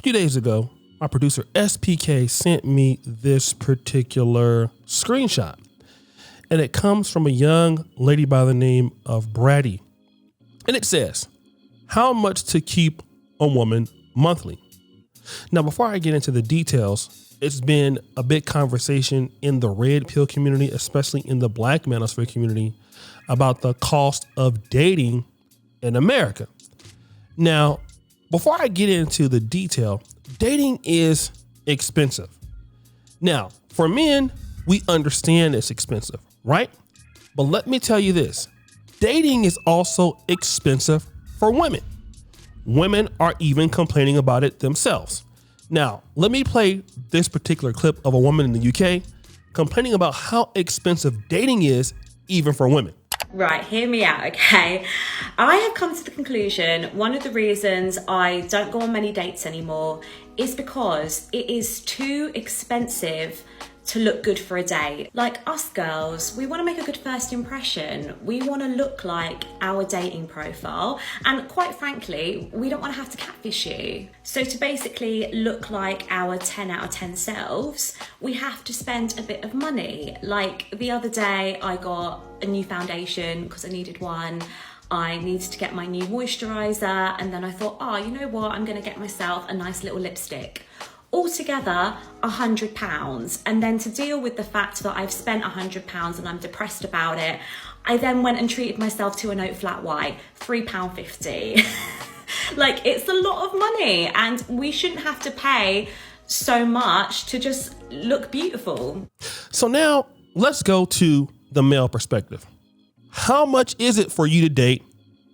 few days ago, my producer SPK sent me this particular screenshot, and it comes from a young lady by the name of Brady. And it says, how much to keep a woman monthly? Now, before I get into the details, it's been a big conversation in the red pill community, especially in the Black manosphere community, about the cost of dating in America. Now, before I get into the detail, dating is expensive. Now, for men, we understand it's expensive, right? But let me tell you this, dating is also expensive for women. Women are even complaining about it themselves. Now, let me play this particular clip of a woman in the UK complaining about how expensive dating is even for women. Right, hear me out, okay? I have come to the conclusion one of the reasons I don't go on many dates anymore is because it is too expensive to look good for a date. Like us girls, we want to make a good first impression. We want to look like our dating profile. And quite frankly, we don't want to have to catfish you. So to basically look like our 10 out of 10 selves, we have to spend a bit of money. Like the other day, I got a new foundation because I needed one. I needed to get my new moisturizer. And then I thought, oh, you know what? I'm going to get myself a nice little lipstick. Altogether, £100. And then to deal with the fact that I've spent £100 and I'm depressed about it, I then went and treated myself to an oat flat white, £3.50. Like, it's a lot of money and we shouldn't have to pay so much to just look beautiful. So now let's go to the male perspective. How much is it for you to date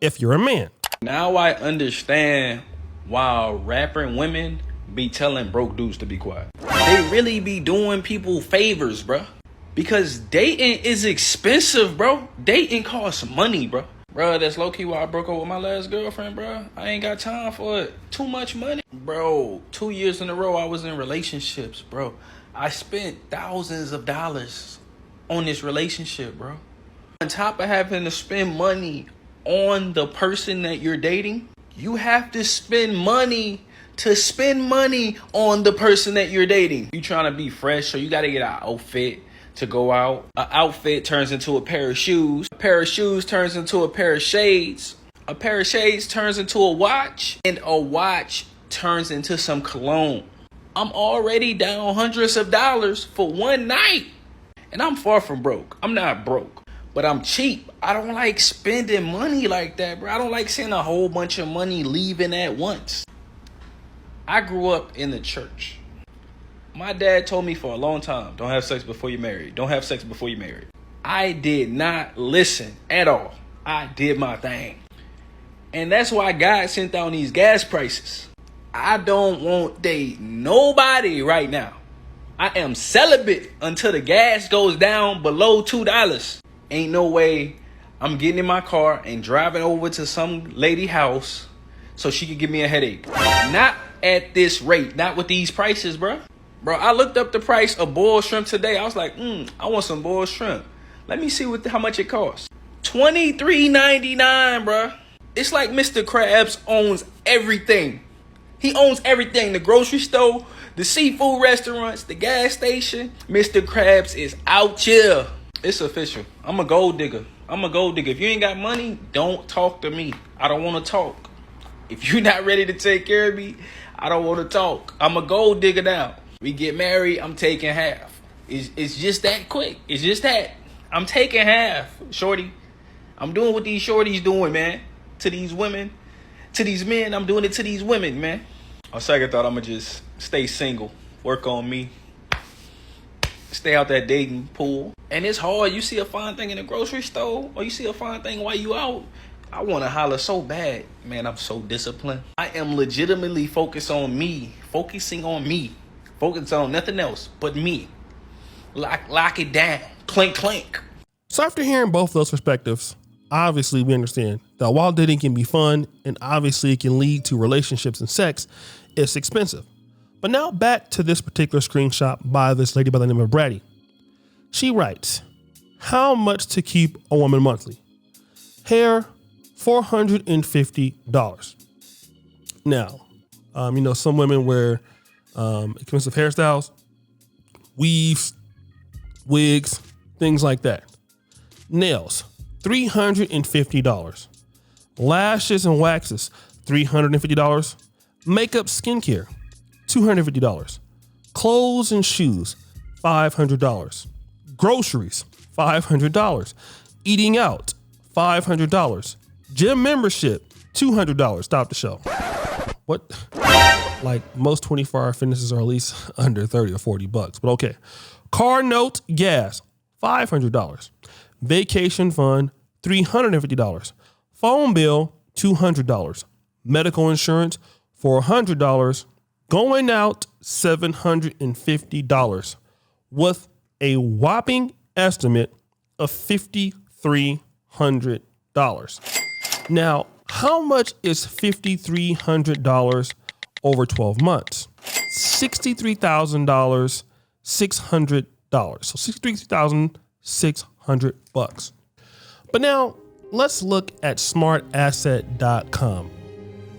if you're a man? Now I understand why rapping women be telling broke dudes to be quiet. They really be doing people favors, bro. Because dating is expensive, bro. Dating costs money, bro. Bro, that's low-key why I broke up with my last girlfriend, bro. I ain't got time for it. Too much money. Bro, 2 years in a row I was in relationships, bro. I spent thousands of dollars on this relationship, bro. On top of having to spend money on the person that you're dating, you have to spend money on the person that you're dating. You trying to be fresh, so you got to get an outfit to go out. An outfit turns into a pair of shoes. A pair of shoes turns into a pair of shades. A pair of shades turns into a watch. And a watch turns into some cologne. I'm already down hundreds of dollars for one night. And I'm far from broke. I'm not broke, but I'm cheap. I don't like spending money like that, bro. I don't like seeing a whole bunch of money leaving at once. I grew up in the church. My dad told me for a long time, don't have sex before you're married. Don't have sex before you're married. I did not listen at all. I did my thing. And that's why God sent down these gas prices. I don't want to date nobody right now. I am celibate until the gas goes down below $2. Ain't no way I'm getting in my car and driving over to some lady house so she could give me a headache. Not at this rate. Not with these prices, bro. Bro, I looked up the price of boiled shrimp today. I was like, I want some boiled shrimp. Let me see how much it costs. $23.99, bro. It's like Mr. Krabs owns everything. He owns everything. The grocery store, the seafood restaurants, the gas station. Mr. Krabs is out here. It's official. I'm a gold digger. If you ain't got money, don't talk to me. I don't want to talk. If you're not ready to take care of me, I don't want to talk. I'm a gold digger now. We get married, I'm taking half. It's just that quick. It's just that. I'm taking half, shorty. I'm doing what these shorties doing, man. To these women, to these men, I'm doing it to these women, man. On second thought, I'm going to just stay single. Work on me. Stay out that dating pool. And it's hard. You see a fine thing in the grocery store, or you see a fine thing while you out, I want to holler so bad. Man, I'm so disciplined. I am legitimately focusing on me. Focusing on nothing else but me. Lock it down. Clink, clink. So after hearing both those perspectives, obviously we understand that while dating can be fun and obviously it can lead to relationships and sex, it's expensive. But now back to this particular screenshot by this lady by the name of Brady. She writes, how much to keep a woman monthly? Hair, $450. Now, Some women wear expensive hairstyles, weaves, wigs, things like that. Nails, $350. Lashes and waxes, $350. Makeup, skincare, $250. Clothes and shoes, $500. Groceries, $500. Eating out, $500. Gym membership, $200. Stop the show. What? Like most 24-hour fitnesses are at least under 30 or 40 bucks, but okay. Car note, gas, $500. Vacation fund, $350. Phone bill, $200. Medical insurance, $400. Going out, $750. With a whopping estimate of $5,300. Now, how much is $5,300 over 12 months? $63,600. So $63,600. But now let's look at smartasset.com.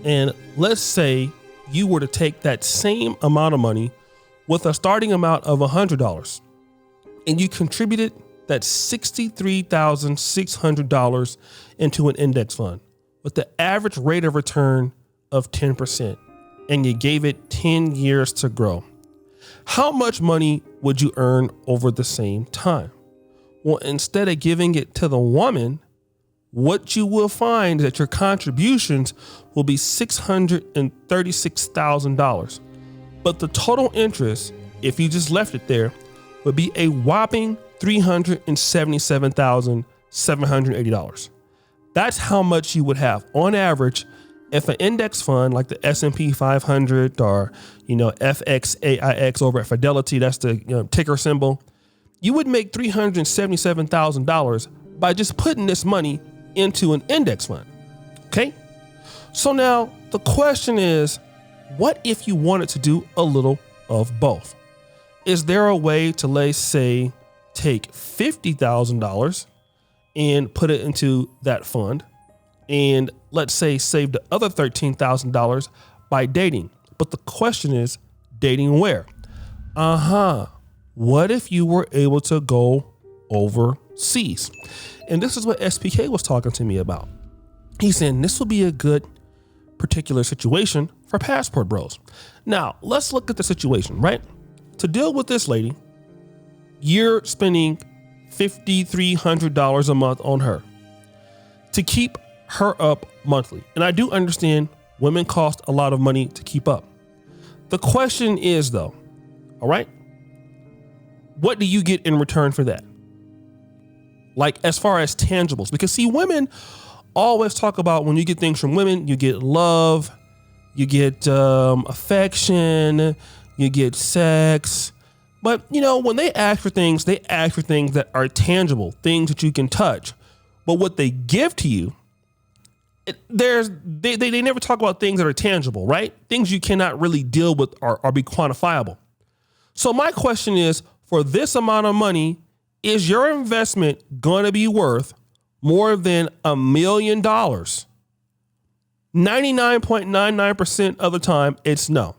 And let's say you were to take that same amount of money with a starting amount of $100 and you contributed that $63,600 into an index fund with the average rate of return of 10%, and you gave it 10 years to grow. How much money would you earn over the same time? Well, instead of giving it to the woman, what you will find is that your contributions will be $636,000. But the total interest, if you just left it there, would be a whopping $377,780. That's how much you would have on average if an index fund like the S&P 500 or, FXAIX over at Fidelity, that's the ticker symbol, you would make $377,000 by just putting this money into an index fund. Okay? So now the question is, what if you wanted to do a little of both? Is there a way to, let's say, take $50,000 and put it into that fund and let's say save the other $13,000 by dating? But the question is, dating where? What if you were able to go overseas? And this is what SPK was talking to me about. He's saying this would be a good particular situation for passport bros. Now, let's look at the situation, right? To deal with this lady, you're spending $5,300 a month on her to keep her up monthly. And I do understand women cost a lot of money to keep up. The question is though, all right, what do you get in return for that? Like as far as tangibles, because see, women always talk about when you get things from women, you get love, you get affection, you get sex. But when they ask for things that are tangible, things that you can touch. But what they give to you, they never talk about things that are tangible, right? Things you cannot really deal with or be quantifiable. So my question is, for this amount of money, is your investment going to be worth more than $1 million? 99.99% of the time, it's no.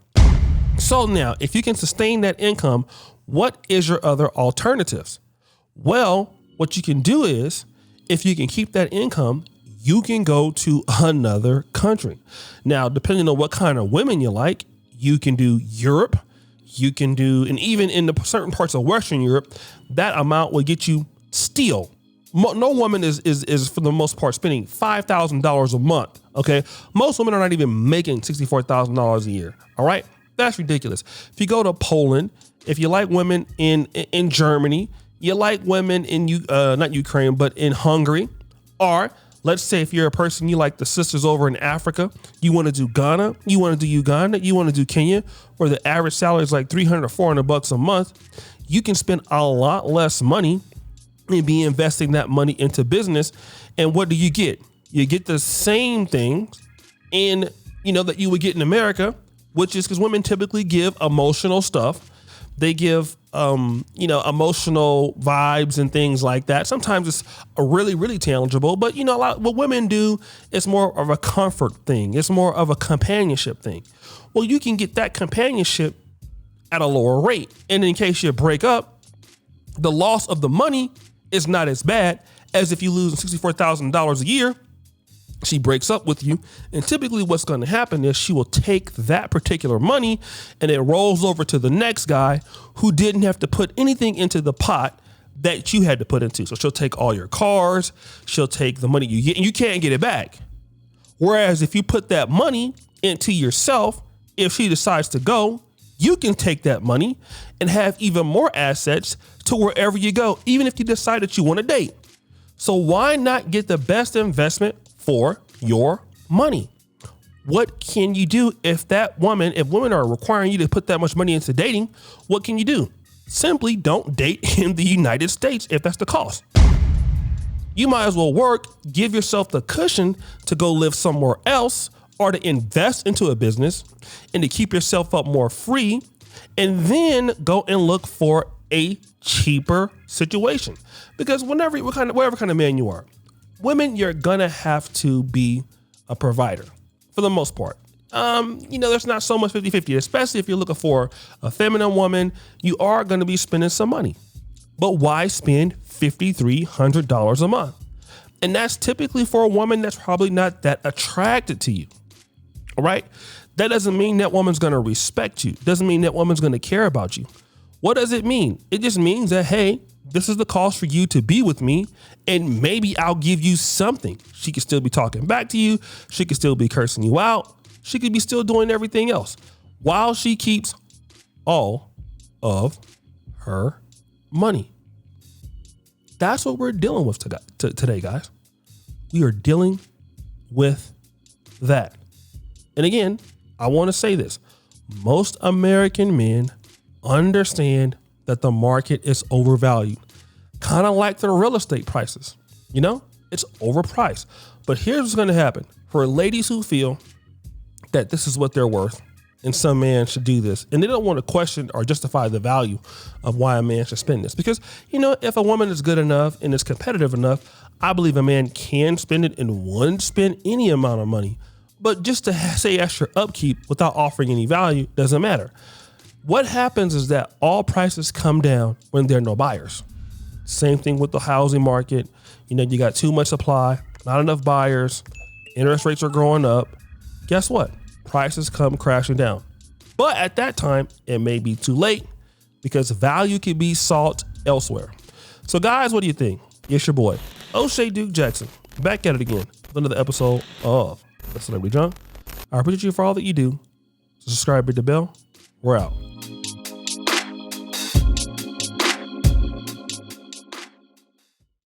So now, if you can sustain that income, what is your other alternatives? Well, what you can do is, if you can keep that income, you can go to another country. Now, depending on what kind of women you like, you can do Europe, you can do, and even in the certain parts of Western Europe, that amount will get you still. No woman is for the most part spending $5,000 a month. Okay. Most women are not even making $64,000 a year. All right. That's ridiculous. If you go to Poland, if you like women in Germany, you like women in not Ukraine, but in Hungary, or let's say if you're a person, you like the sisters over in Africa, you want to do Ghana, you want to do Uganda, you want to do Kenya, where the average salary is like $300 or $400 a month, you can spend a lot less money and be investing that money into business. And what do you get? You get the same things in, that you would get in America, which is because women typically give emotional stuff. They give, emotional vibes and things like that. Sometimes it's a really, really tangible, but what women do is more of a comfort thing. It's more of a companionship thing. Well, you can get that companionship at a lower rate. And in case you break up, the loss of the money is not as bad as if you lose $64,000 a year. She breaks up with you, and typically what's going to happen is she will take that particular money and it rolls over to the next guy who didn't have to put anything into the pot that you had to put into. So she'll take all your cars, she'll take the money you get, and you can't get it back. Whereas if you put that money into yourself, if she decides to go, you can take that money and have even more assets to wherever you go, even if you decide that you want to date. So why not get the best investment for your money? What can you do if women are requiring you to put that much money into dating? What can you do? Simply don't date in the United States if that's the cost. You might as well work, give yourself the cushion to go live somewhere else or to invest into a business and to keep yourself up more free, and then go and look for a cheaper situation. Because whatever kind of man you are, women, you're gonna have to be a provider for the most part. There's not so much 50-50, especially if you're looking for a feminine woman. You are gonna be spending some money, but why spend $5,300 a month? And that's typically for a woman that's probably not that attracted to you. All right. That doesn't mean that woman's going to respect you. Doesn't mean that woman's going to care about you. What does it mean? It just means that, hey, this is the cost for you to be with me, and maybe I'll give you something. She could still be talking back to you. She could still be cursing you out. She could be still doing everything else while she keeps all of her money. That's what we're dealing with today, guys. We are dealing with that. And again, I want to say this. Most American men understand that the market is overvalued. Kind of like the real estate prices. It's overpriced. But here's what's going to happen. For ladies who feel that this is what they're worth and some man should do this, and they don't want to question or justify the value of why a man should spend this. Because, if a woman is good enough and is competitive enough, I believe a man can spend it and wouldn't spend any amount of money. But just to say extra upkeep without offering any value doesn't matter. What happens is that all prices come down when there are no buyers. Same thing with the housing market. You got too much supply, not enough buyers, interest rates are growing up. Guess what? Prices come crashing down. But at that time, it may be too late because value can be sought elsewhere. So guys, what do you think? It's your boy, O'Shea Duke Jackson, back at it again with another episode of The Celebrity Junk. I appreciate you for all that you do. Subscribe, hit the bell. We're out.